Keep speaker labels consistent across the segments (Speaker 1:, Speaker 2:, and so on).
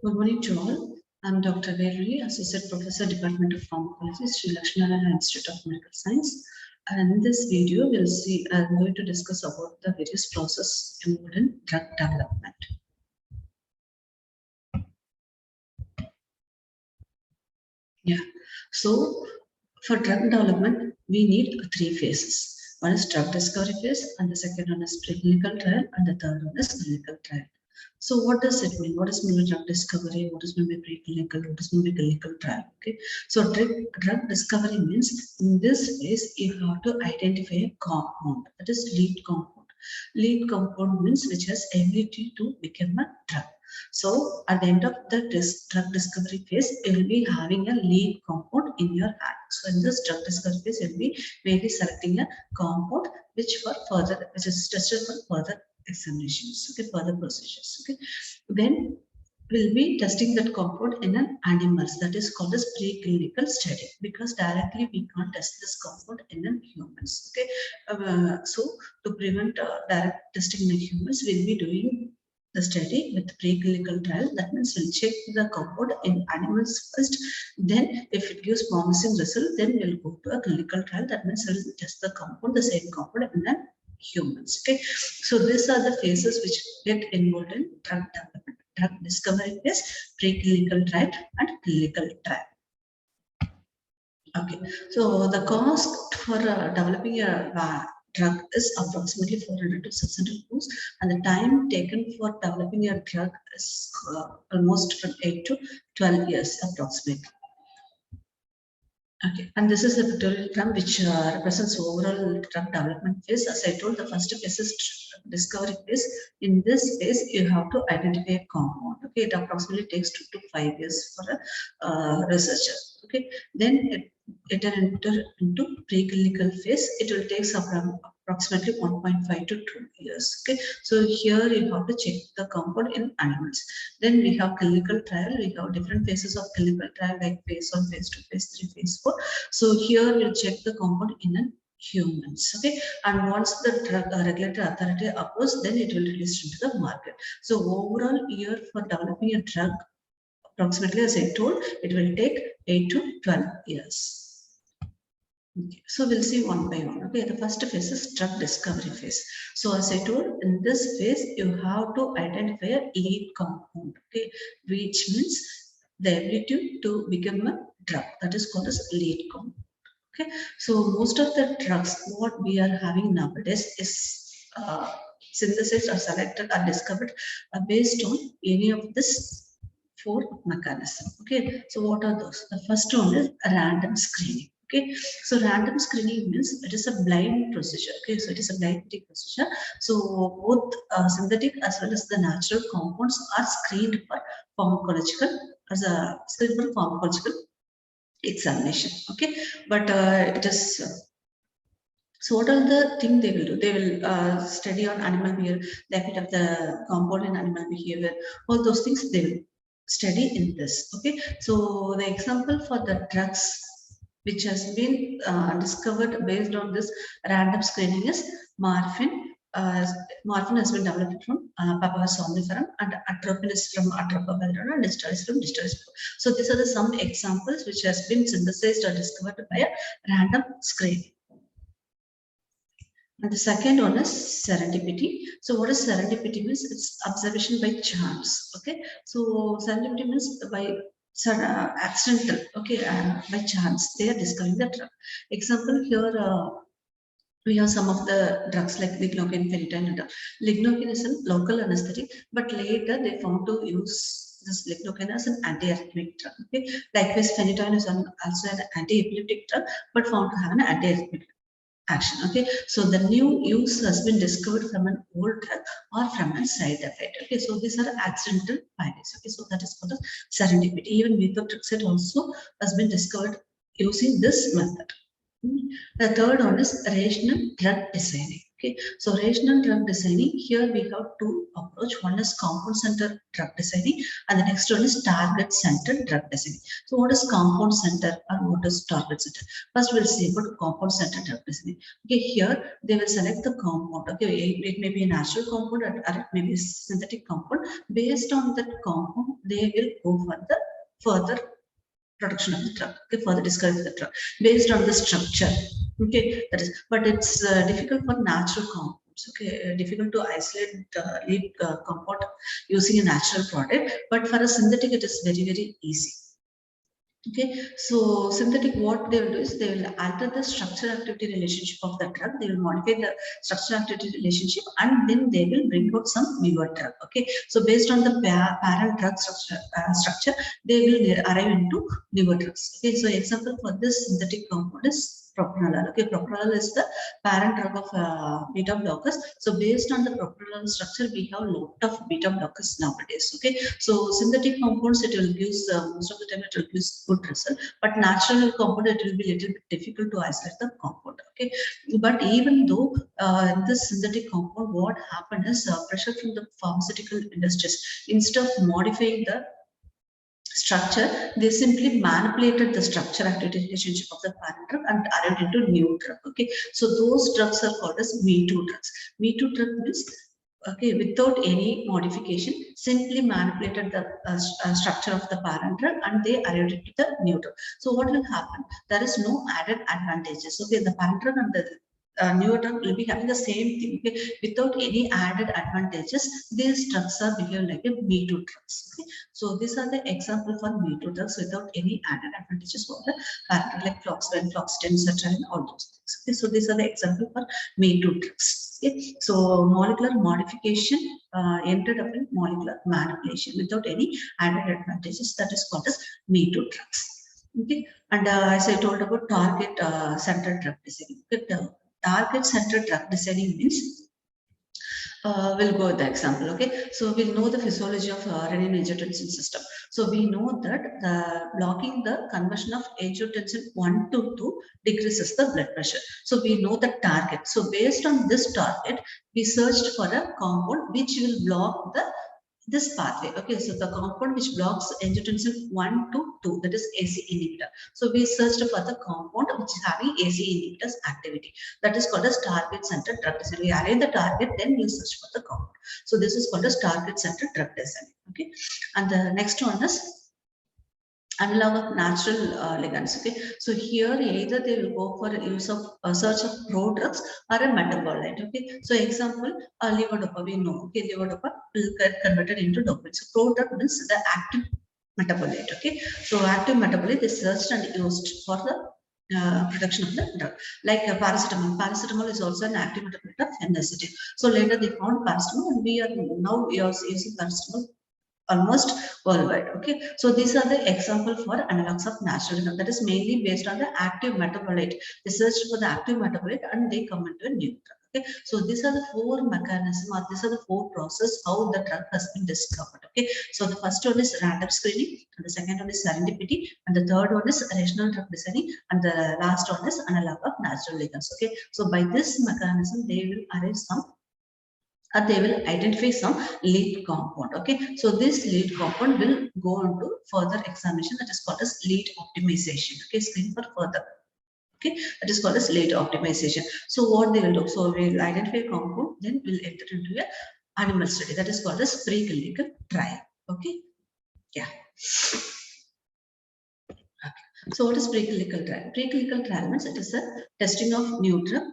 Speaker 1: Good morning to all. I'm Dr. Velvizhy, Associate Professor, Department of Pharmacology, Sri Lakshminarayan Institute of Medical Science. And in this video, I'm going to discuss about the various processes involved in drug development. Yeah. So for drug development, we need three phases. One is drug discovery phase, and the second one is preclinical trial, and the third one is clinical trial. So what does it mean? What is mean by drug discovery? What is mean by preclinical? What is mean by clinical trial? Okay. So drug discovery means in this phase you have to identify a compound, that is lead compound. Lead compound means which has ability to become a drug. So at the end of the drug discovery phase, you will be having a lead compound in your hand. So in this drug discovery phase, you will be mainly selecting a compound which is tested for further examinations, okay, further procedures. Okay, then we'll be testing that compound in an animals, that is called as preclinical study, because directly we can't test this compound in an humans. Okay, so to prevent direct testing in humans, we'll be doing the study with preclinical trial. That means we'll check the compound in animals first. Then, if it gives promising result, then we'll go to a clinical trial. That means we'll test the compound, the same compound in humans. Okay, so these are the phases which get involved in drug development: drug discovery phase, preclinical trial, and clinical trial. Okay, so the cost for developing a drug is approximately 400 to 600 crores, and the time taken for developing a drug is almost from 8 to 12 years approximately. Okay, and this is the pictorial diagram which represents overall drug development phase. As I told, the first phase is discovery phase. In this phase, you have to identify a compound. Okay, it approximately takes 2 to 5 years for a researcher. Okay, then it will enter into preclinical phase. It will take approximately 1.5 to 2 years. Okay, so here you have to check the compound in animals. Then we have clinical trial. We have different phases of clinical trial, like phase 1, phase 2, phase 3, phase 4. So here we'll check the compound in humans. Okay, and once the drug regulatory authority approves, then it will release into the market. So overall year for developing a drug, approximately, as I told, it will take 8 to 12 years. Okay, so we'll see one by one. Okay, the first phase is drug discovery phase. So as I told, in this phase, you have to identify a lead compound, okay, which means the ability to become a drug, that is called as lead compound. Okay, so most of the drugs what we are having nowadays is synthesized or selected or discovered based on any of this four mechanisms. Okay, so what are those? The first one is random screening. Okay, so random screening means it is a blind procedure. Okay, so it is a blind procedure. So both synthetic as well as the natural compounds are screened for pharmacological examination. Okay, but it is. So what are the thing they will do? They will study on animal behavior, the effect of the compound in animal behavior. All those things they will study in this. Okay, so the example for the drugs which has been discovered based on this random screening is morphine. Morphine has been developed from Papaver somniferum, and atropine is from Atropa belladonna, and distill is from distill. So these are the some examples which has been synthesized or discovered by a random screening. And the second one is serendipity. So what is serendipity means? It's observation by chance. Okay. So serendipity means by accidental. Okay, by chance they are discovering the drug. Example here. We have some of the drugs like lignocaine, phenytoin. Lignocaine is a local anesthetic, but later they found to use this lignocaine as an anti-arrhythmic drug. Okay, likewise, phenytoin is also an anti-epileptic drug, but found to have an anti-arrhythmic action. Okay, so the new use has been discovered from an old drug or from a side effect. Okay, so these are accidental findings. Okay, so that is called as serendipity. Even methotrexate also has been discovered using this method. The third one is rational drug designing. Okay, so rational drug designing, here we have two approach. One is compound-centered drug designing, and the next one is target-centered drug designing. So what is compound-centered and what is target-centered? First, we'll see about compound-centered drug designing. Okay, here they will select the compound. Okay, it may be a natural compound or it may be a synthetic compound. Based on that compound, they will go for the further production of the drug, okay, for the discovery of the drug based on the structure. Okay, that is, but it's difficult for natural compounds. Okay, difficult to isolate lead compound using a natural product, but for a synthetic, it is very easy. Okay, so synthetic, what they will do is they will alter the structure activity relationship of the drug. They will modify the structure activity relationship, and then they will bring out some newer drug. Okay, so based on the parent drug structure, they will arrive into newer drugs. Okay, so example for this synthetic compound is propranolol. Okay, propranolol is the parent drug of beta blockers. So based on the propranolol structure, we have a lot of beta blockers nowadays. Okay, so synthetic compounds, it will use most of the time it will use good result, but natural compound, it will be little bit difficult to isolate the compound. Okay, but even though this synthetic compound, what happened is pressure from the pharmaceutical industries, instead of modifying the structure, they simply manipulated the structure activity relationship of the parent drug and arrived into new drug. Okay, so those drugs are called as me-too drugs. Me-too drug means, okay, without any modification, simply manipulated the structure of the parent drug and they arrived into the new drug. So what will happen? There is no added advantages. Okay, the parent drug and the newer drug will be having the same thing. Okay, without any added advantages, these drugs are behave like a me-too drugs. Okay, so these are the example for me-too drugs without any added advantages for the parent drug, like floxacin, floxacin, etc., and all those things. Okay, so these are the example for me-too drugs. Okay, so molecular modification ended up in molecular manipulation without any added advantages. That is called as me-too drugs. Okay, and as I told about target-centered drug designing. Okay, target-centered drug designing means we'll go with the example. Okay, so we'll know the physiology of renin-angiotensin system. So we know that the blocking the conversion of angiotensin 1 to 2 decreases the blood pressure. So we know the target. So based on this target, we searched for a compound which will block this pathway. Okay, so the compound which blocks angiotensin 1 to 2, that is AC inhibitor. So we searched for the compound which is having AC inhibitors activity. That is called as target-centered drug design. We array the target, then we search for the compound. So this is called as target-centered drug design. Okay, and the next one is analog of natural ligands. Okay, so here either they will go for use of search of prodrugs or a metabolite. Okay, so example, levodopa, we know. Okay, levodopa will get converted into dopamine. So prodrug means the active metabolite. Okay, so active metabolite is searched and used for the production of the drug. Like paracetamol. Paracetamol is also an active metabolite of phenacetin. So later they found paracetamol, and we are using paracetamol almost worldwide. Okay, so these are the example for analogs of natural drug, that is mainly based on the active metabolite. They searched for the active metabolite and they come into a new drug. Okay, so these are the four mechanisms, or these are the four processes how the drug has been discovered. Okay, so the first one is random screening, and the second one is serendipity, and the third one is rational drug designing, and the last one is analog of natural ligands. Okay, so by this mechanism they will arrive some, they will identify some lead compound. Okay, so this lead compound will go into further examination, that is called as lead optimization. Okay, screen for further. Okay, that is called as lead optimization. So what they will do? So we will identify a compound, then we'll enter into a animal study, that is called as preclinical trial. Okay, yeah. Okay. So what is preclinical trial? Preclinical trial means it is a testing of new drug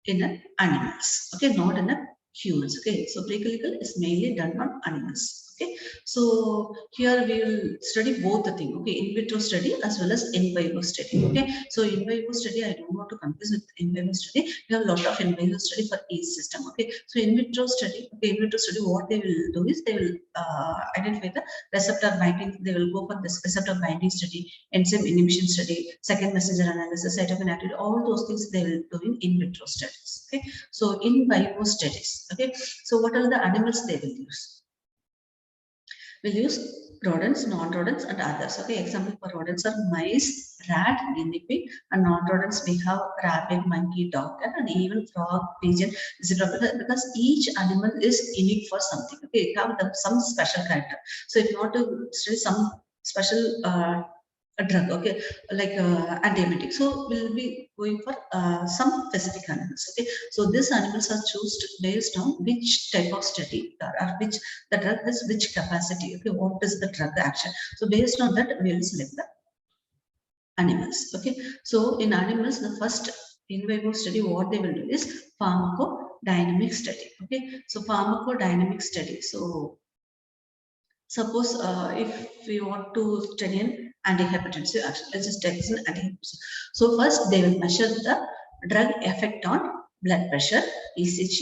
Speaker 1: in animals. Okay, not in a humans. Okay, so preclinical is mainly done on animals. Okay, so here we will study both the thing. Okay, in vitro study as well as in vivo study. Okay, so in vivo study, I don't want to confuse with in vivo study. We have a lot of in vivo study for each system. Okay, so in vitro study, okay, in vitro study, what they will do is they will identify the receptor binding. They will go for this receptor binding study, enzyme inhibition study, second messenger analysis, cytokine activity. All those things they will do in vitro studies. Okay, so in vivo studies. Okay, so what are the animals they will use? We'll use rodents, non-rodents, and others. Okay, example for rodents are mice, rat, guinea pig, and non-rodents we have rabbit, monkey, dog, cat, and even frog, pigeon, etc. Because each animal is unique for something. Okay, you have some special character. So if you want to study some special a drug, okay, like antibiotic, so we'll be going for some specific animals. Okay, so these animals are chosen based on which type of study or which the drug has which capacity. Okay, what is the drug action? So based on that we'll select the animals. Okay, so in animals the first in vivo study what they will do is pharmacodynamic study. Okay, so pharmacodynamic study. So suppose if we want to study an antihypertensive action, let's just take this an antihypertensive. So first they will measure the drug effect on blood pressure, ECG,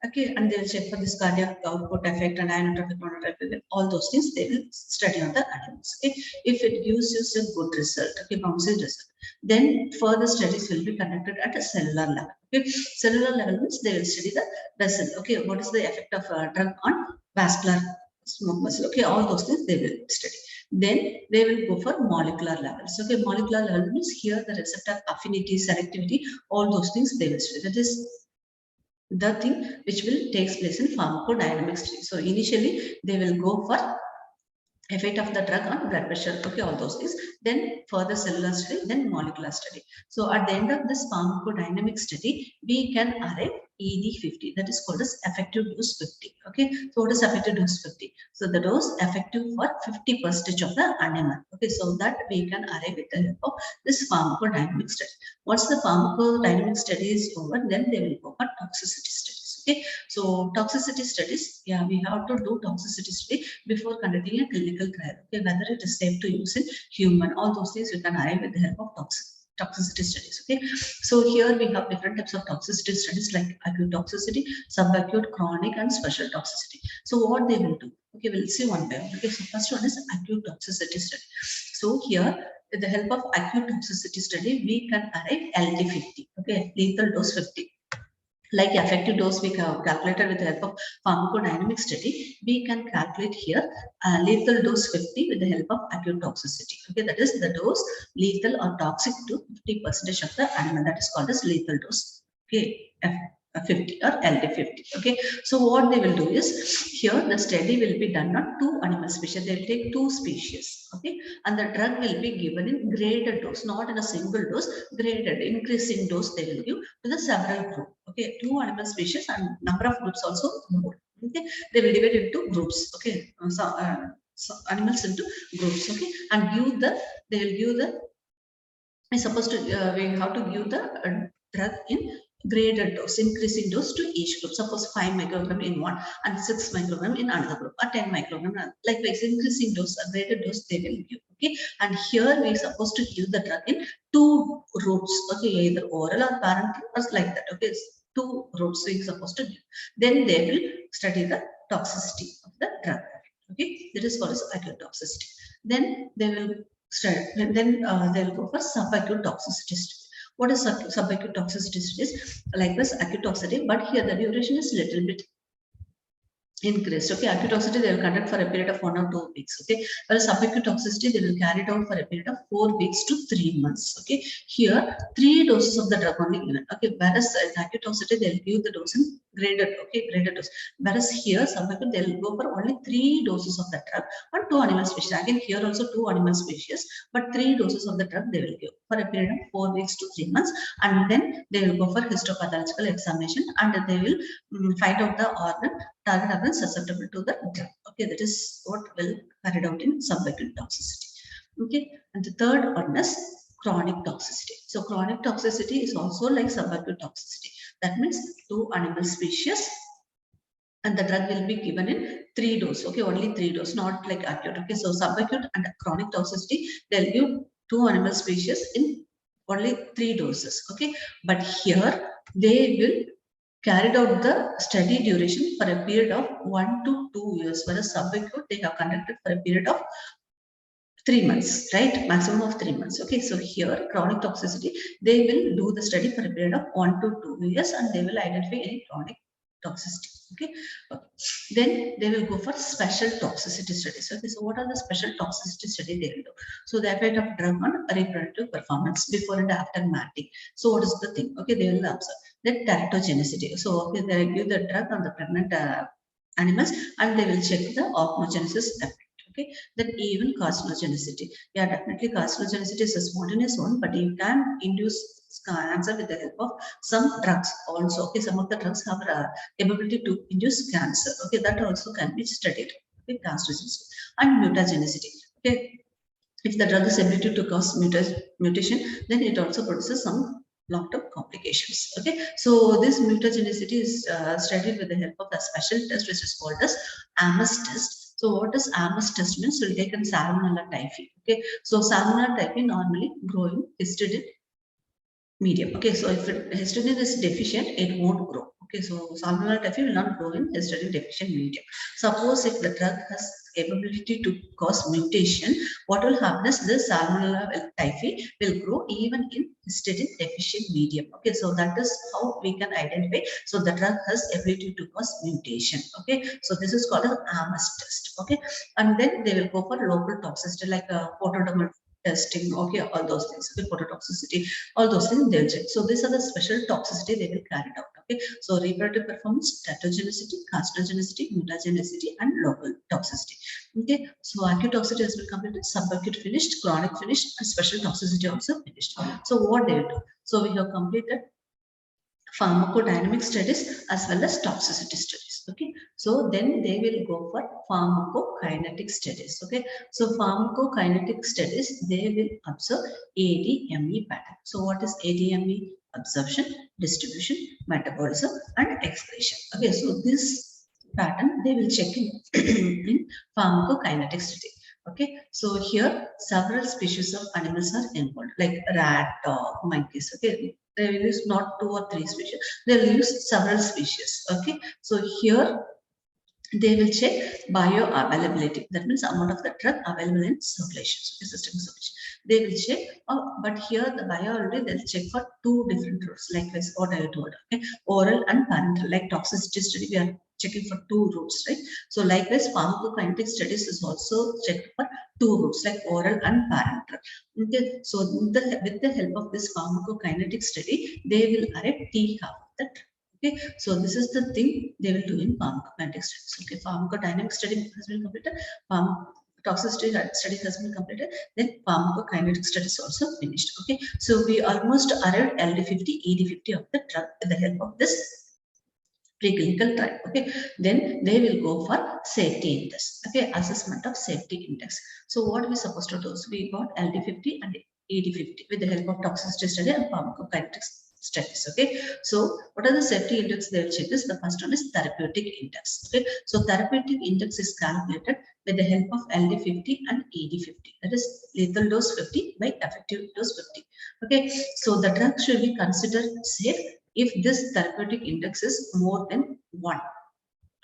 Speaker 1: okay, and they will check for this cardiac output effect and inotropic monotropic, all those things they will study on the animals. Okay, if it gives you a good result, okay, promising result, then further studies will be conducted at a cellular level. Okay, cellular level means they will study the vessel. Okay, what is the effect of a drug on vascular smooth muscle. Okay, all those things they will study. Then they will go for molecular levels. Okay, molecular level means here the receptor affinity, selectivity, all those things they will study. That is the thing which will takes place in pharmacodynamic study. So initially they will go for effect of the drug on blood pressure, okay, all those things, then further cellular study, then molecular study. So at the end of this pharmacodynamic study we can arrive ED50, that is called as effective dose 50. Okay, so what is effective dose 50? So the dose effective for 50% of the animal. Okay, so that we can arrive with the help of this pharmacodynamic study. Once the pharmacodynamic study is over, then they will go for toxicity studies. Okay, so toxicity studies, yeah, we have to do toxicity study before conducting a clinical trial. Okay, whether it is safe to use in human, all those things you can arrive with the help of toxicity studies. Okay, so here we have different types of toxicity studies like acute toxicity, subacute, chronic, and special toxicity. So what they will do? Okay, we'll see one by one. Okay, so first one is acute toxicity study. So here with the help of acute toxicity study we can arrive LD50. Okay, lethal dose 50. Like effective dose we calculated with the help of pharmacodynamic study, we can calculate here lethal dose 50 with the help of acute toxicity. Okay, that is the dose lethal or toxic to 50% of the animal, that is called as lethal dose. Okay, 50 or LD50. Okay, so what they will do is here the study will be done on two animal species. They will take two species. Okay, and the drug will be given in graded dose, not in a single dose, graded, increasing dose they will give to the several group. Okay, two animal species and number of groups also more. Okay, they will divide into groups. Okay, so animals into groups. Okay, and give the they will give the is supposed to we have to give the drug in graded dose, increasing dose to each group. Suppose 5 microgram in one and 6 microgram in another group, or 10 microgram. Likewise, increasing dose, a graded dose they will give. Okay, and here we are supposed to give the drug in two routes. Okay, either oral or parenteral or like that. Okay, two routes we are supposed to give. Then they will study the toxicity of the drug. Okay, that is called as acute toxicity. Then they will study, then they'll go for subacute toxicity study. What is subacute toxicity studies? Likewise, acute toxicity, but here the duration is little bit increased. Okay, acute toxicity they will conduct for a period of 1 or 2 weeks. Okay, whereas subacute toxicity they will carry it out for a period of 4 weeks to 3 months. Okay, here 3 doses of the drug only given. Okay, whereas in acute toxicity they will give the dose in graded. Okay, graded dose. Whereas here subacute they will go for only 3 doses of the drug on 2 animal species. Again here also 2 animal species, but 3 doses of the drug they will give for a period of 4 weeks to 3 months, and then they will go for histopathological examination and they will find out the organ target organ susceptible to the drug. Okay, that is what will carried out in subacute toxicity. Okay, and the third one is chronic toxicity. So chronic toxicity is also like subacute toxicity. That means 2 animal species and the drug will be given in 3 doses. Okay, only 3 doses, not like acute. Okay, so subacute and chronic toxicity they'll give 2 animal species in only 3 doses. Okay, but here they will carried out the study duration for a period of 1 to 2 years, whereas subacute they have conducted for a period of 3 months, right? Maximum of 3 months. Okay, so here chronic toxicity they will do the study for a period of 1 to 2 years and they will identify any chronic toxicity. Okay, Then they will go for special toxicity studies. Okay, so what are the special toxicity study they will do? So the effect of drug on reproductive performance before and after mating. So what is the thing? Okay, they will observe that teratogenicity. So okay, they give the drug on the pregnant animals and they will check the organogenesis effect. Okay, then even carcinogenicity. Yeah, definitely carcinogenicity is a spontaneous one, but you can induce cancer with the help of some drugs also. Okay, some of the drugs have ability to induce cancer. Okay, that also can be studied. Okay, carcinogenicity and mutagenicity. Okay, if the drug is ability to cause mutation, then it also produces some long-term complications. Okay, so this mutagenicity is studied with the help of a special test which is called as AMOS test. So what does AMOS test means? We'll take in Salmonella typhi. Okay, so Salmonella typhi normally grow in histidine medium. Okay, so if histidine is deficient, it won't grow. Okay, so salmonella typhi will not grow in histidine deficient medium. Suppose if the drug has capability to cause mutation, what will happen is this salmonella typhi will grow even in histidine deficient medium. Okay, so that is how we can identify. So the drug has ability to cause mutation. Okay, so this is called an AMOS test. Okay, and then they will go for local toxicity like photodermal testing. Okay, all those things. Okay, phototoxicity, all those things they'll check. So these are the special toxicity they will carry out. Okay, so reproductive performance, teratogenicity, carcinogenicity, mutagenicity, and local toxicity. Okay, so acute toxicity has been completed, subacute finished, chronic finished, and special toxicity also finished. So what they will do? So we have completed pharmacodynamic studies as well as toxicity studies. Okay, so then they will go for pharmacokinetic studies. Okay, so pharmacokinetic studies they will observe ADME pattern. So what is ADME? Absorption, distribution, metabolism, and excretion. Okay, so this pattern they will check in, in pharmacokinetic study. Okay, so here several species of animals are involved, like rat, dog, monkeys. Okay, they will use not two or three species. They will use several species. Okay, so here they will check bioavailability. That means amount of the drug available in circulation, so system circulation. They will check, but here the bioavailability they'll check for two different routes. Likewise, what I told. Okay, oral and parenteral. Like toxicity study, we are checking for two routes, right? So likewise, pharmacokinetic studies is also checked for two routes, like oral and parenteral. Okay, so with the help of this pharmacokinetic study, they will arrive T half of the drug. Okay, so this is the thing they will do in pharmacokinetic studies. Okay, pharmacodynamic study has been completed, toxicity study has been completed, then pharmacokinetic studies also finished. Okay, so we almost arrived LD50, ED50 of the drug with the help of this preclinical trial. Okay, then they will go for safety index. Okay, assessment of safety index. So what we supposed to do? So we got LD50 and ED50 with the help of toxicity study and pharmacokinetics studies. Okay, so what are the safety index they will check is the first one is therapeutic index. Okay, so therapeutic index is calculated with the help of LD50 and ED50. That is lethal dose 50 by effective dose 50. Okay, so the drug should be considered safe if this therapeutic index is more than 1.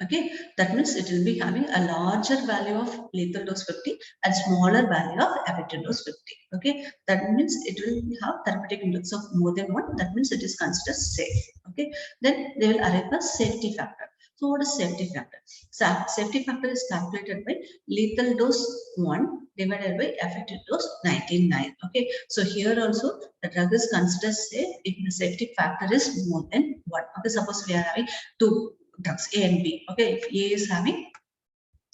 Speaker 1: Okay, that means it will be having a larger value of lethal dose 50 and smaller value of effective dose 50. Okay, that means it will have therapeutic index of more than 1. That means it is considered safe. Okay, then they will arrive at safety factor. So what is safety factor? Safety factor is calculated by lethal dose 1 divided by effective dose 99. Okay, so here also the drug is considered safe if the safety factor is more than 1. Okay, suppose we are having two drugs A and B. Okay, if A is having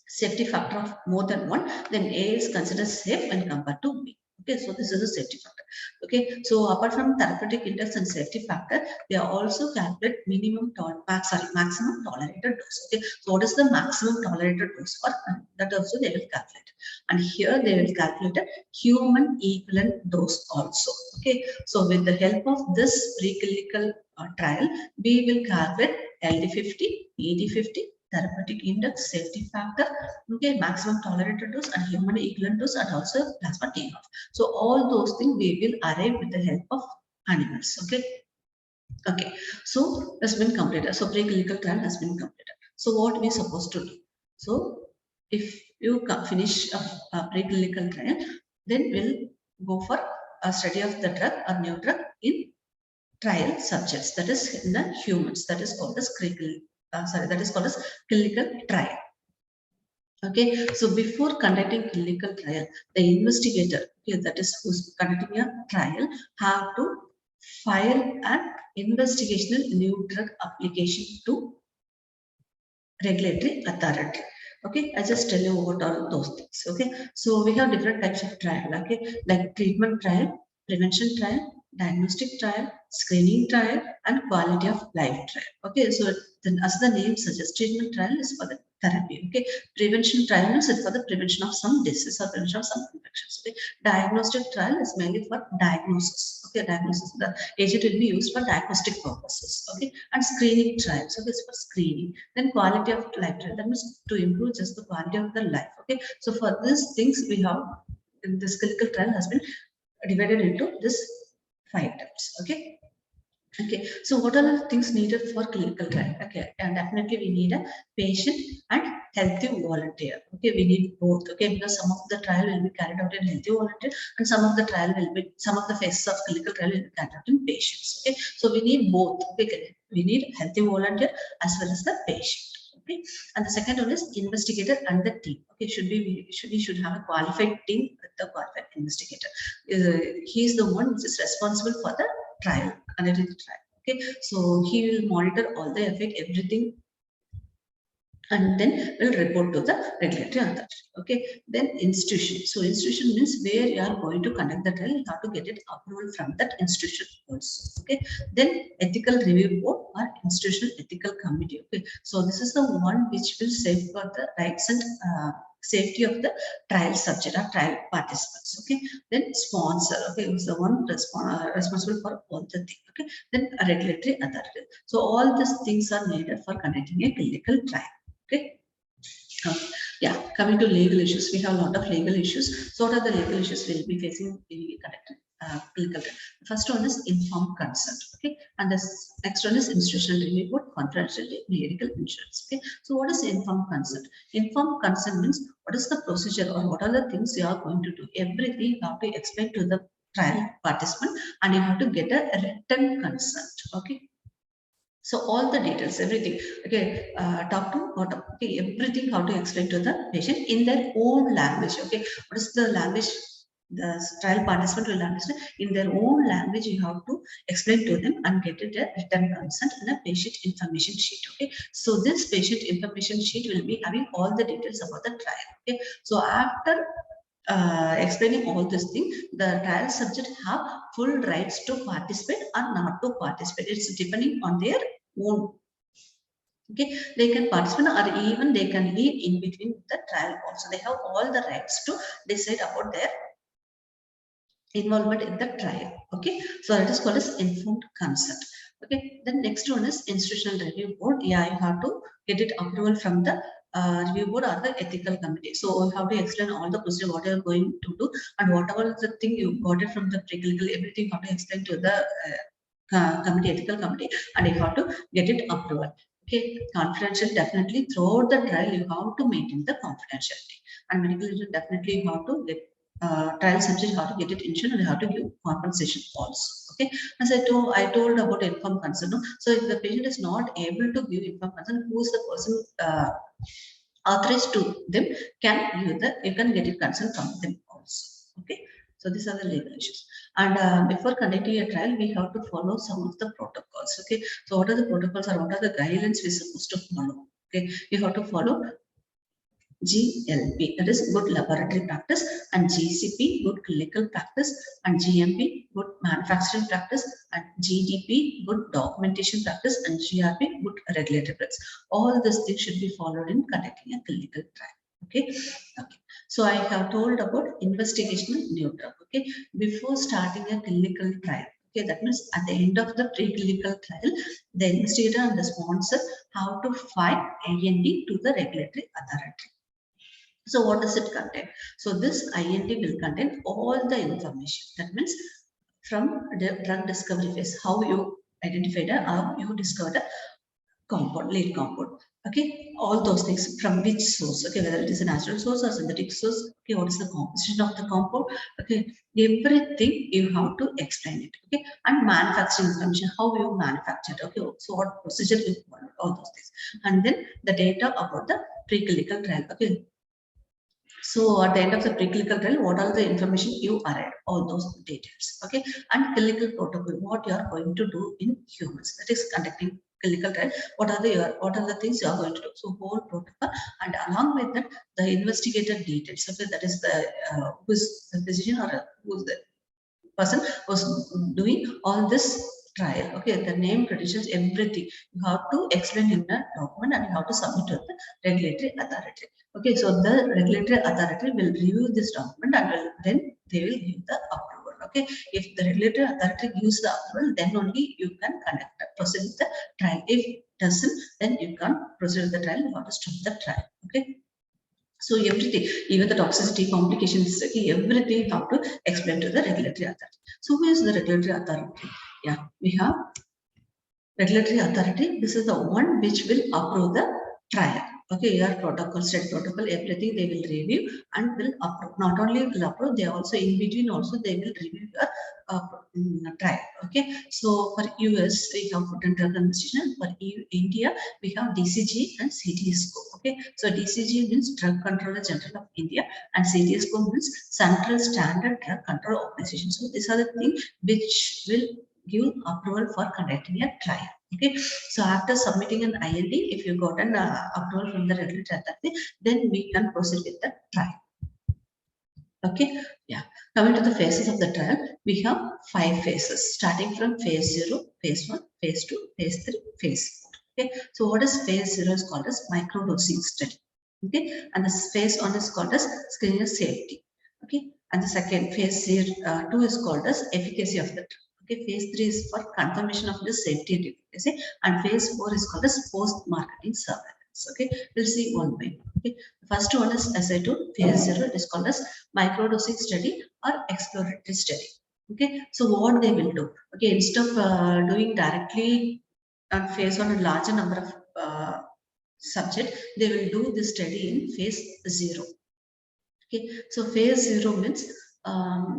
Speaker 1: safety factor of more than 1, then A is considered safe when compared to B. Okay, so this is a safety factor. Okay, so apart from therapeutic index and safety factor, they are also calculate maximum tolerated dose. Okay, so what is the maximum tolerated dose for that also they will calculate, and here they will calculate a human equivalent dose also. Okay, so with the help of this preclinical trial, we will calculate LD50, ED50, therapeutic index, safety factor, okay, maximum tolerated dose and human equivalent dose, and also plasma takeoff. So all those things we will arrive with the help of animals. Okay. Okay. So has been completed. So preclinical trial has been completed. So what we supposed to do? So if you finish a preclinical trial, then we'll go for a study of the drug or new drug in trial subjects, that is in the humans, that is called as that is called as clinical trial. Okay, so before conducting clinical trial, the investigator, okay, that is who's conducting a trial, have to file an investigational new drug application to regulatory authority. Okay, I just tell you what are those things. Okay, so we have different types of trial. Okay, like treatment trial, prevention trial, diagnostic trial, screening trial, and quality of life trial. Okay, so then as the name suggests, treatment trial is for the therapy. Okay, prevention trial is for the prevention of some disease or prevention of some infections. Okay, diagnostic trial is mainly for diagnosis. Okay, diagnosis. The agent will be used for diagnostic purposes. Okay, and screening trial. So this is for screening. Then quality of life trial. That means to improve just the quality of the life. Okay, so for these things we have this clinical trial has been divided into this 5 types. Okay. Okay, so what are the things needed for clinical trial? Okay, and definitely we need a patient and healthy volunteer. Okay, we need both. Okay, because some of the trial will be carried out in healthy volunteer, and some of the phases of clinical trial will be carried out in patients. Okay, so we need both. Okay, we need healthy volunteer as well as the patient. Okay, and the second one is investigator and the team. Okay, we should have a qualified team with the qualified investigator. He is the one which is responsible for the trial, conducting the trial. Okay, so he will monitor all the effect, everything, and then will report to the regulatory authority. Okay, then institution. So institution means where you are going to conduct the trial, you have to get it approval from that institution also. Okay, then ethical review board or institutional ethical committee. Okay, so this is the one which will safeguard the rights and safety of the trial subject or trial participants. Okay, then sponsor. Okay, who's the one responsible for all the things. Okay, then a regulatory authority. So all these things are needed for conducting a clinical trial. Okay. Yeah, coming to legal issues, we have a lot of legal issues. So what are the legal issues we'll be facing in conducting clinical trial? The first one is informed consent. Okay, and the next one is institutional review board, confidentiality, medical insurance. Okay, so what is informed consent? Informed consent means what is the procedure or what are the things you are going to do. Everything you have to explain to the trial participant, and you have to get a written consent. Okay. So all the details, everything, okay, top to bottom, okay, everything how to explain to the patient in their own language, okay. What is the language the trial participant will understand? In their own language, you have to explain to them and get it a written consent and a patient information sheet, okay. So this patient information sheet will be having all the details about the trial, okay. So after explaining all these things, the trial subject have full rights to participate or not to participate. It's depending on their own. Okay, they can participate or even they can leave in between the trial also. They have all the rights to decide about their involvement in the trial. Okay, so that is called as informed consent. Okay, the next one is institutional review board. Yeah, you have to get it approval from the review board or the ethical committee. So you have to explain all the procedure what you are going to do, and whatever the thing you got it from the preclinical, everything you have to explain to the committee, ethical committee, and you have to get it approval. Okay, confidential, definitely throughout the trial you have to maintain the confidentiality, and medical agent definitely you have to get trial subject how to get it insured and how to give compensation also. Okay, as I told about informed consent. No? So if the patient is not able to give informed consent, who is the person authorized to them can you can get it consent from them also. Okay, so these are the legal issues. And before conducting a trial, we have to follow some of the protocols. Okay, so what are the protocols or what are the guidelines we're supposed to follow? Okay, you have to follow GLP, that is good laboratory practice, and GCP, good clinical practice, and GMP, good manufacturing practice, and GDP, good documentation practice, and GRP, good regulatory practice. All these things should be followed in conducting a clinical trial. Okay. Okay. So I have told about investigational new drug. Okay. Before starting a clinical trial. Okay, that means at the end of the preclinical trial, the investigator and the sponsor have to file IND to the regulatory authority. So what does it contain? So this IND will contain all the information. That means from the drug discovery phase, how you identified how you discovered a compound, lead compound. Okay, all those things from which source, okay, whether it is a natural source or synthetic source, okay, what is the composition of the compound, okay, everything you have to explain it, okay, and manufacturing information, how you manufacture it, okay, so what procedure you follow, all those things, and then the data about the preclinical trial, okay. So at the end of the preclinical trial, what are the information you arrived, all those details, okay? And clinical protocol, what you are going to do in humans, that is conducting clinical trial. What are the things you are going to do? So whole protocol, and along with that, the investigator details. Okay, that is the who's the physician or who's the person was doing all this trial. Okay, the name, credentials, everything you have to explain in the document and you have to submit to the regulatory authority. Okay, so the regulatory authority will review this document and then they will give the approval. Okay, if the regulatory authority gives the approval, then only you can proceed with the trial. If it doesn't, then you can't proceed with the trial. You have to stop the trial. Okay. So everything, even the toxicity, complications, okay, everything you have to explain to the regulatory authority. So who is the regulatory authority? Yeah, we have regulatory authority. This is the one which will approve the trial. Okay, your protocol, state protocol, everything they will review and will approve. Not only will approve, they also in between also they will review your trial. Okay, so for US we have Food and Drug Administration. For India we have DCG and CTSCO. Okay, so DCG means Drug Controller General of India and CTSCO means Central Standard Drug Control Organization. So these are the things which will give approval for conducting a trial. Okay, so after submitting an IND, if you got an approval from the regulatory authority, then we can proceed with the trial. Okay, yeah. Coming to the phases of the trial, we have 5 phases, starting from phase 0, phase 1, phase 2, phase 3, phase 4. Okay, so what is phase 0 is called as microdosing study. Okay, and the phase 1 is called as screening of safety. Okay, and the second phase 2 is called as efficacy of the drug. Okay, phase 3 is for confirmation of the safety and efficacy, and phase 4 is called as post-marketing surveillance. Okay, we'll see one by one. Okay, the first one is, as I told, phase 0. It is called as microdosing study or exploratory study. Okay, so what they will do? Okay, instead of doing directly on phase 1 a larger number of subject, they will do the study in phase 0. Okay, so phase 0 means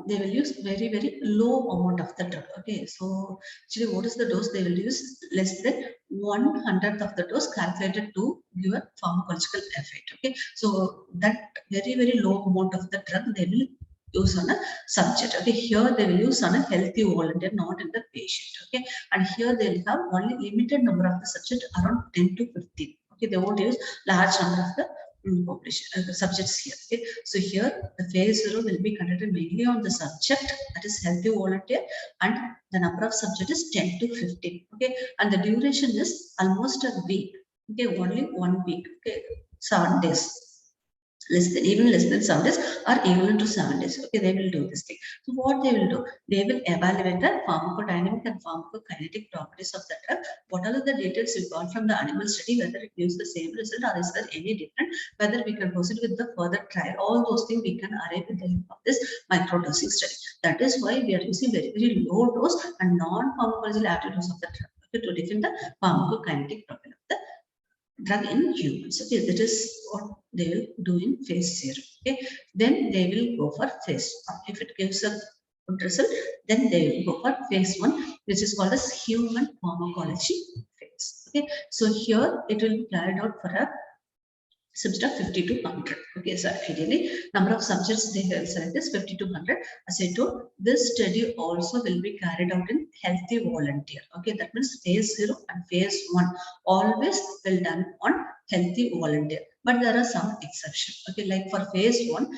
Speaker 1: they will use very low amount of the drug. Okay, so actually what is the dose they will use? Less than 1/100th of the dose calculated to give a pharmacological effect. Okay, so that very low amount of the drug they will use on a subject. Okay, here they will use on a healthy volunteer, not in the patient. Okay, and here they will have only limited number of the subject, around 10 to 15. Okay, they won't use large number of the population subjects here. Okay, so here the phase 0 will be conducted mainly on the subject, that is healthy volunteer, and the number of subject is 10 to 15. Okay, and the duration is almost a week. Okay, only 1 week. Okay, 7 days. Even less than 7 days or equivalent to 7 days. Okay, they will do this thing. So what they will do? They will evaluate the pharmacodynamic and pharmacokinetic properties of the drug. What are the details we got from the animal study? Whether it gives the same result or is there any different? Whether we can proceed with the further trial? All those things we can arrive with the help of this microdosing study. That is why we are using very low dose and non-pharmacological active dose of the drug, okay, to define the pharmacokinetic property of the drug in humans. Okay, that is what they will do in phase 0. Okay, then they will go for phase 1. If it gives a good result, then they will go for phase 1, which is called as human pharmacology phase. Okay, so here it will be carried out for a subject of 50 to 100. Okay, so ideally number of subjects they will select is 50 to 100. As I told, this study also will be carried out in healthy volunteer. Okay, that means phase 0 and phase 1 always will done on healthy volunteer, but there are some exceptions. Okay, like for phase 1,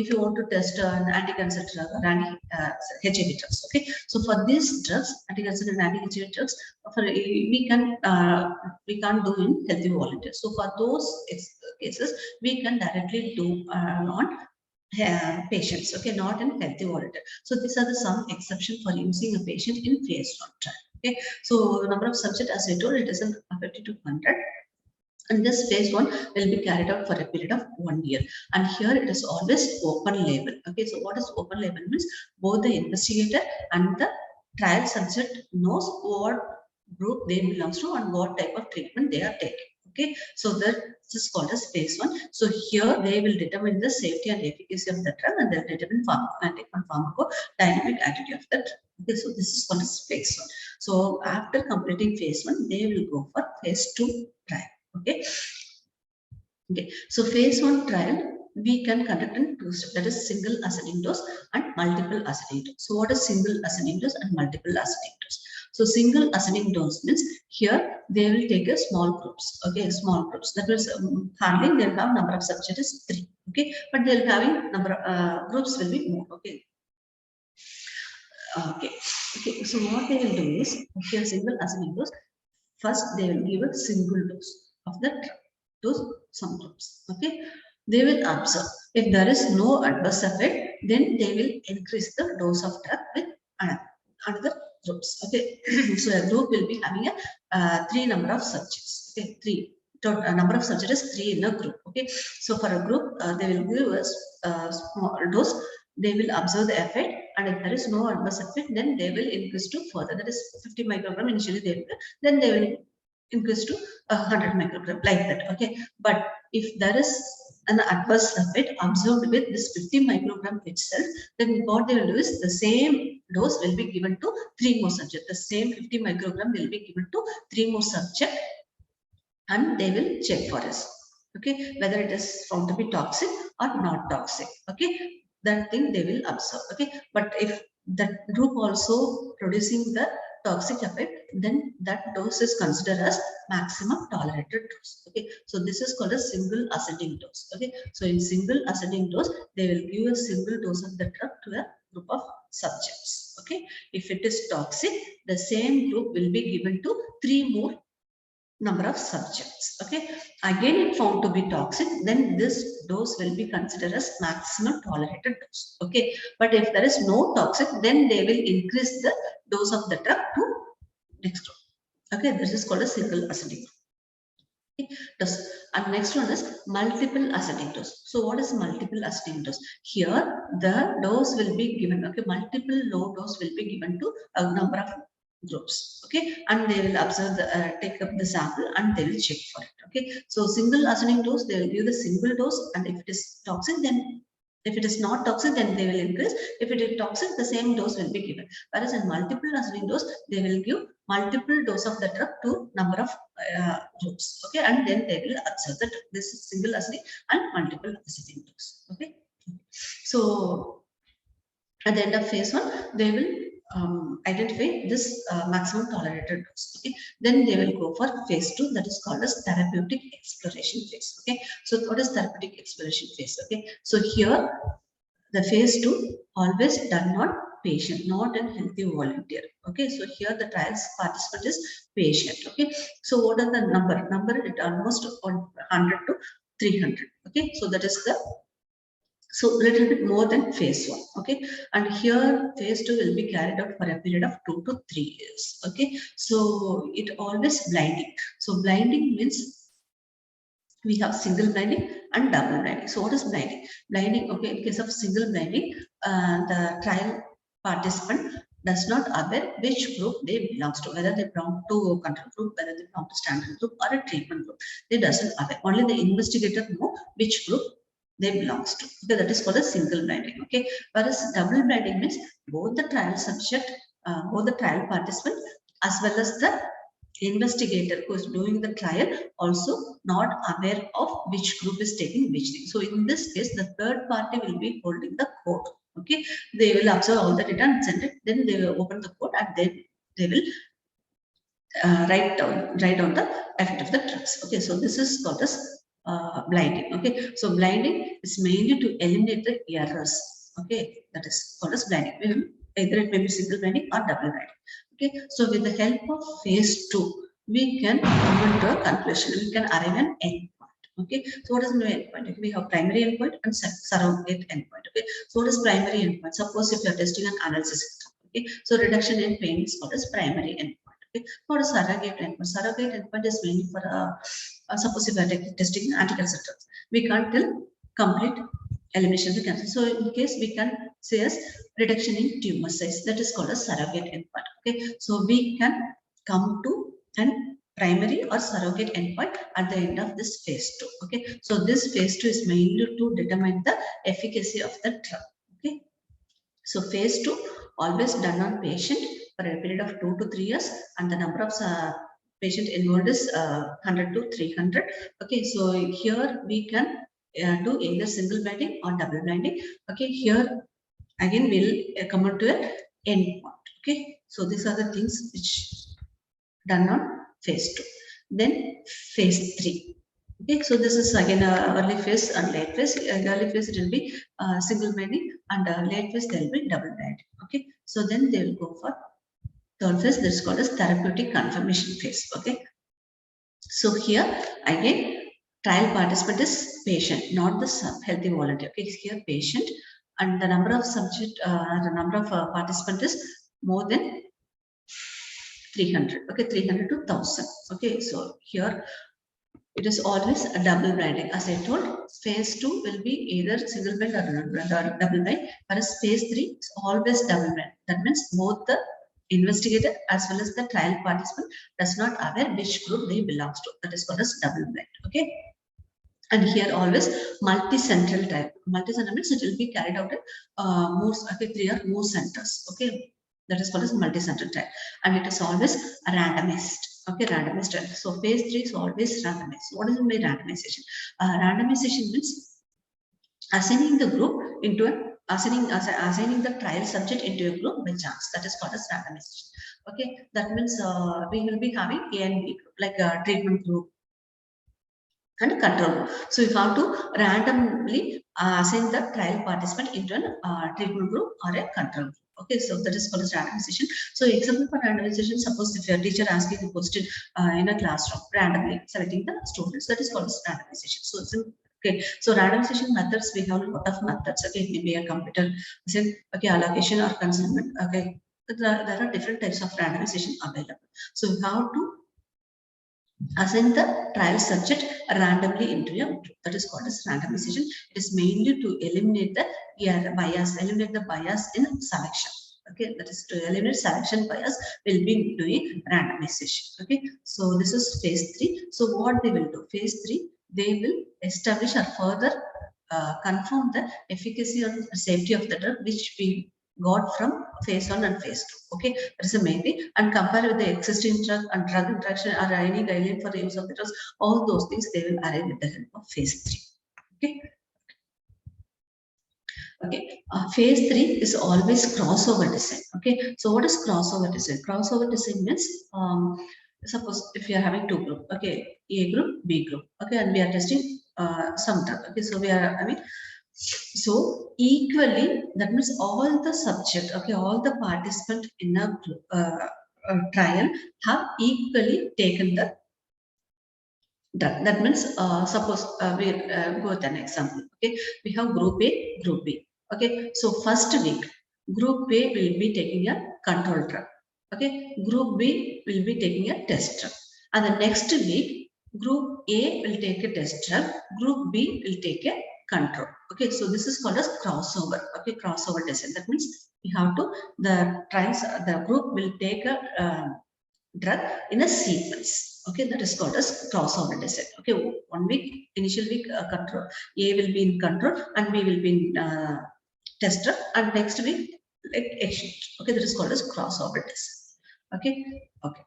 Speaker 1: if you want to test an anti-cancer drug or HIV drugs. Okay, so for these drugs, anti-cancer and anti-HIV drugs, for we can't do in healthy volunteers. So for those cases, we can directly do on patients. Okay, not in healthy volunteer. So these are the some exception for using a patient in phase 1 trial. Okay, so number of subject, as I told, it is 50 to 100. And this phase 1 will be carried out for a period of 1 year. And here it is always open label. Okay, so what is open label means? Both the investigator and the trial subject knows what group they belongs to and what type of treatment they are taking. Okay, so that is called as phase 1. So here they will determine the safety and efficacy of the drug, and they'll determine pharmacokinetic and pharmacodynamic activity of the drug. Okay, so this is called as phase 1. So after completing phase 1, they will go for phase 2 trial. Okay. Okay, so phase 1 trial we can conduct in two steps, that is single ascending dose and multiple ascending dose. So what is single ascending dose and multiple ascending dose? So single ascending dose means here they will take a small groups, okay, small groups. That means handling they'll have number of subjects is 3, okay, but they'll having number of groups will be more, okay. Okay. So what they will do is, here single ascending dose. First, they will give a single dose of that to some groups. Okay, they will observe. If there is no adverse effect, then they will increase the dose of drug with another groups. Okay, so a group will be having a three number of subjects. Okay, three. Number of subjects is 3 in a group. Okay, so for a group, they will give us a small dose. They will observe the effect, and if there is no adverse effect, then they will increase to further. That is 50 microgram initially they will, then they will increase to 100 microgram like that. Okay, but if there is an adverse effect observed with this 50 microgram itself, then what they will do is the same dose will be given to 3 more subjects. The same 50 microgram will be given to 3 more subjects, and they will check for us. Okay, whether it is found to be toxic or not toxic. Okay, that thing they will observe. Okay, but if that group also producing the toxic effect, then that dose is considered as maximum tolerated dose. Okay, so this is called a single ascending dose. Okay, so in single ascending dose, they will give a single dose of the drug to a group of subjects. Okay, if it is toxic, the same group will be given to 3 more number of subjects. Okay, again it found to be toxic, then this dose will be considered as maximum tolerated dose. Okay, but if there is no toxic, then they will increase the dose of the drug to next group. Okay, this is called a single ascending dose. And next one is multiple ascending dose. So what is multiple ascending dose? Here the dose will be given. Okay, multiple low dose will be given to a number of groups. Okay, and they will observe the take up the sample and they will check for it. Okay, so single ascending dose, they will give the single dose, and if it is toxic, then if it is not toxic, then they will increase. If it is toxic, the same dose will be given. Whereas in multiple ascending dose, they will give multiple dose of the drug to number of groups. Okay, and then they will observe that this is single ascending and multiple ascending dose. Okay, so at the end of phase 1, they will identify this maximum tolerated dose. Okay, then they will go for phase 2, that is called as therapeutic exploration phase. Okay, so what is therapeutic exploration phase? Okay, so here the phase 2 always done on patient, not in healthy volunteer. Okay, so here the trials participant is patient. Okay, so what are the number? It almost 100 to 300. Okay, so that is the so a little bit more than phase 1. Okay, and here phase 2 will be carried out for a period of 2 to 3 years. Okay, so it always blinding. So blinding means we have single blinding and double blinding. So what is blinding? Blinding, okay, in case of single blinding, the trial participant does not aware which group they belongs to, whether they belong to control group, whether they belong to standard group or a treatment group. They doesn't aware. Only the investigator know which group they belongs to. Okay, that is called a single blinding. Okay, whereas double blinding means both the trial subject, both the trial participant as well as the investigator who is doing the trial also not aware of which group is taking which thing. So in this case, the third party will be holding the code. Okay, they will observe all the data and send it. Then they will open the code and then they will write down the effect of the drugs. Okay, so this is called as blinding. Okay, so blinding is mainly to eliminate the errors. Okay, that is called as blinding. Either it may be single blinding or double blinding. Okay, so with the help of phase 2, we can come to a conclusion. We can arrive an endpoint. Okay, so what is the endpoint? Okay, we have primary endpoint and surrogate endpoint. Okay, so what is primary endpoint? Suppose if you are testing an analysis system. Okay, so reduction in pain is called as primary endpoint. Okay, for a surrogate endpoint. Surrogate endpoint is mainly for suppose if we are testing anti-cancer drugs. We can't tell complete elimination of the cancer. So in case we can say as reduction in tumor size, that is called a surrogate endpoint. Okay, so we can come to an primary or surrogate endpoint at the end of this phase 2. Okay, so this phase 2 is mainly to determine the efficacy of the drug. Okay, so phase 2 always done on patient for a period of 2 to 3 years, and the number of patient enrolled is 100 to 300. Okay, so here we can do either single blinding or double blinding. Okay, here again we'll come on to an endpoint. Okay, so these are the things which done on phase 2. Then phase 3. Okay, so this is again early phase and late phase. Early phase it will be single blinding, and late phase there will be double blinding. Okay, so then they will go for third phase. This is called as therapeutic confirmation phase. Okay, so here again trial participant is patient, not the healthy volunteer. Okay, here patient, and the number of subject, the number of participant is more than 300. Okay, 300 to 1000. Okay, so here it is always a double blinding. As I told, phase 2 will be either single blind or double blind, whereas phase 3 is always double blind. That means both the investigator as well as the trial participant does not aware which group they belongs to. That is called as double blind. Okay. And here always multi-central type. Multi-central means it will be carried out in more, okay, 3 or more centers. Okay, that is called as multi-central type, and it is always randomized. Okay, randomized. So phase 3 is always randomized. What is it by randomization? Randomization means assigning the group into a assigning the trial subject into a group by chance. That is called as randomization. Okay, that means we will be having A and B group, like a treatment group and control group. So you have to randomly assign the trial participant into a treatment group or a control group. Okay, so that is called as randomization. So example for randomization, suppose if your teacher asking a question in a classroom, randomly selecting the students, that is called as randomization. So it's okay. So randomization methods, we have a lot of methods. Okay, maybe a computer, okay, allocation or consignment. Okay, there are different types of randomization available. So you have to assign the trial subject randomly into a group. That is called as randomization. It is mainly to eliminate the eliminate the bias in selection. Okay, that is to eliminate selection bias. Will be doing randomization. Okay, so this is phase 3. So what they will do? Phase 3, they will establish or further confirm the efficacy and safety of the drug which we got from phase 1 and phase 2. Okay, that is the main thing. And compare with the existing drug and drug interaction or any guideline for the use of the drugs, all those things they will arrive with the help of phase 3. Okay. Okay, phase 3 is always crossover design. Okay, so what is crossover design? Crossover design means suppose if you are having two groups, okay, A group, B group, okay, and we are testing some drug. Okay, so we are so equally, that means all the subject, okay, all the participant in a trial have equally taken the drug. That means suppose we go with an example. Okay, we have group A, group B. Okay, so first week, group A will be taking a control drug. Okay, group B will be taking a test drug, and the next week, group A will take a test drug, group B will take a control. Okay, so this is called as crossover. Okay, crossover design. That means we have to the group will take a drug in a sequence. Okay, that is called as crossover design. Okay, 1 week, initial week control, A will be in control and B will be in test drug, and next week like exchange. Okay, that is called as crossover design. Okay, okay.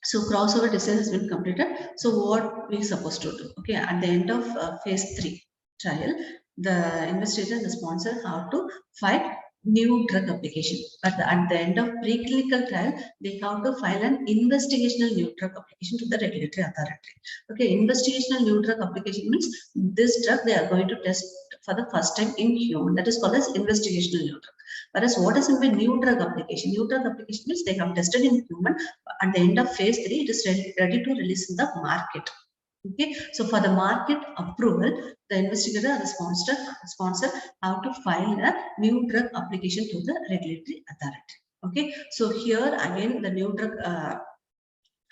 Speaker 1: So crossover design has been completed. So what we supposed to do? Okay, at the end of phase 3 trial, the investigator and the sponsor have to file new drug application. But at the end of preclinical trial, they have to file an investigational new drug application to the regulatory authority. Okay, investigational new drug application means this drug they are going to test for the first time in human. That is called as investigational new drug. Whereas what is in the new drug application? New drug application means they have tested in human. At the end of phase 3, it is ready to release in the market. Okay, so for the market approval, the investigator and the sponsor have to file a new drug application to the regulatory authority. Okay, so here again the new drug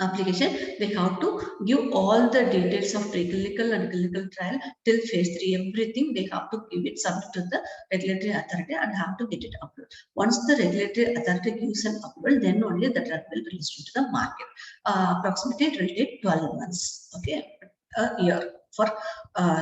Speaker 1: application, they have to give all the details of preclinical and clinical trial till phase 3. Everything they have to give it submit to the regulatory authority and have to get it approved. Once the regulatory authority gives an approval, then only the drug will be released into the market. Approximately it will take 12 months, okay, a year for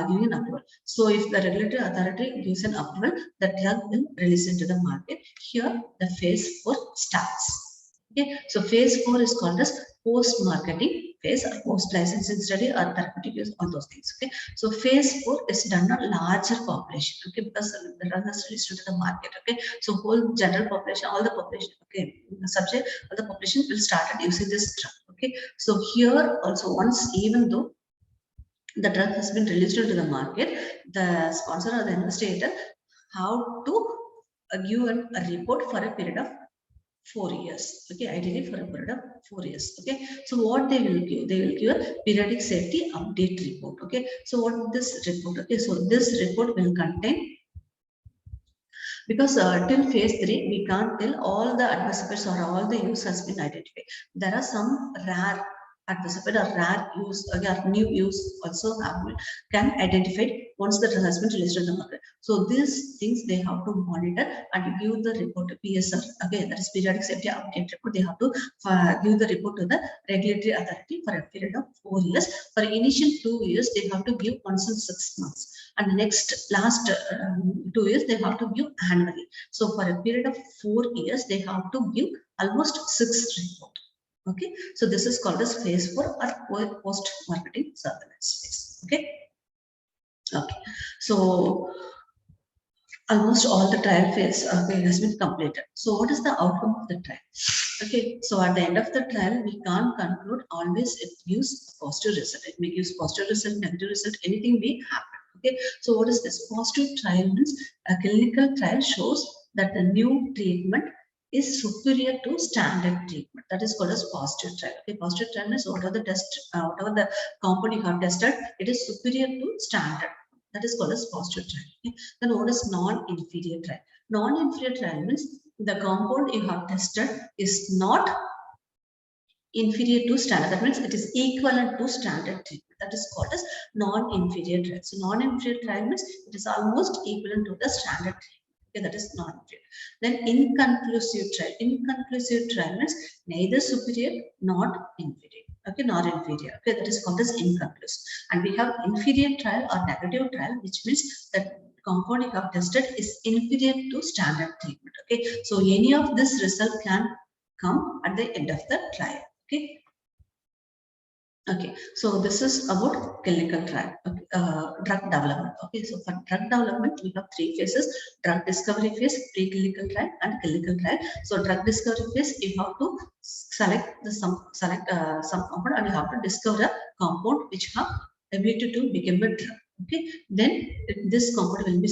Speaker 1: giving an approval. So if the regulatory authority gives an approval, the drug will release into the market. Here the phase 4 starts. Okay, so phase 4 is called as post-marketing phase or post-licensing study or therapeutic use, all those things. Okay, so phase 4 is done on larger population. Okay, because the drug has released to the market. Okay, so whole general population, all the population. Okay, the subject, all the population will start using this drug. Okay, so here also once, even though the drug has been released into the market, the sponsor or the investigator how to give a report for a period of 4 years. Okay, ideally for a period of 4 years. Okay, so what they will give? They will give a periodic safety update report. Okay, so what this report? Okay, so this report will contain, because till phase 3 we can't tell all the adverse effects or all the use has been identified. There are some rare adverse effect or rare use or new use also can identify once the drug has been released to the market. So these things they have to monitor and give the report to PSR. Okay, that is periodic safety update report. They have to give the report to the regulatory authority for a period of 4 years. For initial 2 years, they have to give once in 6 months. And the next last 2 years they have to give annually. So for a period of 4 years they have to give almost 6 report. Okay, so this is called as phase 4 or post marketing surveillance phase. Okay, so almost all the trial phase has been completed. So what is the outcome of the trial? Okay, so at the end of the trial, we can't conclude always it gives a positive result. It may give positive result, negative result, anything may happen. Okay, so what is this? Positive trial means a clinical trial shows that the new treatment is superior to standard treatment. That is called as positive trial. Okay, positive trial means whatever the test, whatever the compound you have tested, it is superior to standard. That is called as positive trial. Okay? Then what is non-inferior trial? Non-inferior trial means the compound you have tested is not inferior to standard. That means it is equivalent to standard treatment. That is called as non-inferior trial. So non-inferior trial means it is almost equivalent to the standard treatment. Okay, that is non-inferior. Then inconclusive trial. Inconclusive trial means neither superior nor inferior. Okay, nor inferior. Okay, that is called as inconclusive. And we have inferior trial or negative trial, which means that compound you have tested is inferior to standard treatment. Okay, so any of this result can come at the end of the trial. Okay. Okay, so this is about clinical trial, okay, drug development. Okay, so for drug development, we have 3 phases: drug discovery phase, preclinical trial, and clinical trial. So drug discovery phase, you have to select some compound, and you have to discover a compound which have ability to become a drug. Okay, then this compound will be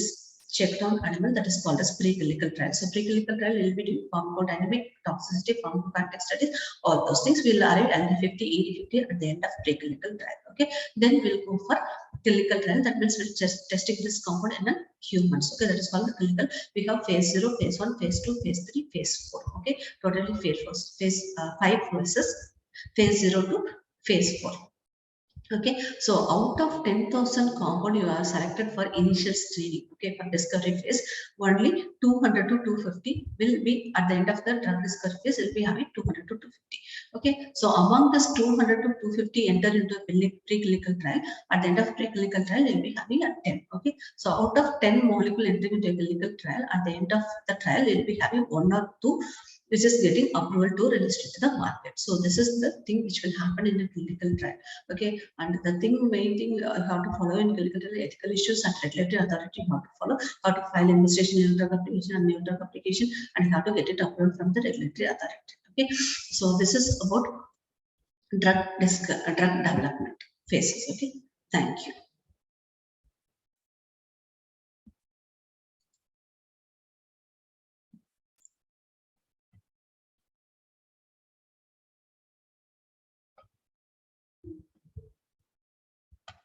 Speaker 1: checked on animal, that is called as preclinical trial. So preclinical trial will be doing pharmacodynamic, toxicity, pharmacokinetic studies, all those things. Will arrive at 50, 80, 50 at the end of preclinical trial. Okay, then we'll go for clinical trial. That means we're just testing this compound in humans. Okay, that is called the clinical. We have phase 0, phase 1, phase 2, phase 3, phase 4. Okay, totally phase 5 phases, phase 0 to phase 4. Okay, so out of 10,000 compound you are selected for initial screening. Okay, for discovery phase, only 200 to 250 will be at the end of the drug discovery phase. Will be having 200 to 250. Okay, so among this 200 to 250 enter into a preclinical trial. At the end of preclinical trial, will be having a 10. Okay, so out of 10 molecule entering into a clinical trial, at the end of the trial, will be having 1 or 2 which is getting approval to register to the market. So this is the thing which will happen in a clinical trial. Okay, and the main thing you have to follow in clinical trial, ethical issues and regulatory authority you have to follow, how to file investigation, new drug application and new drug application, and how to get it approved from the regulatory authority. Okay, so this is about drug development phases. Okay, thank you.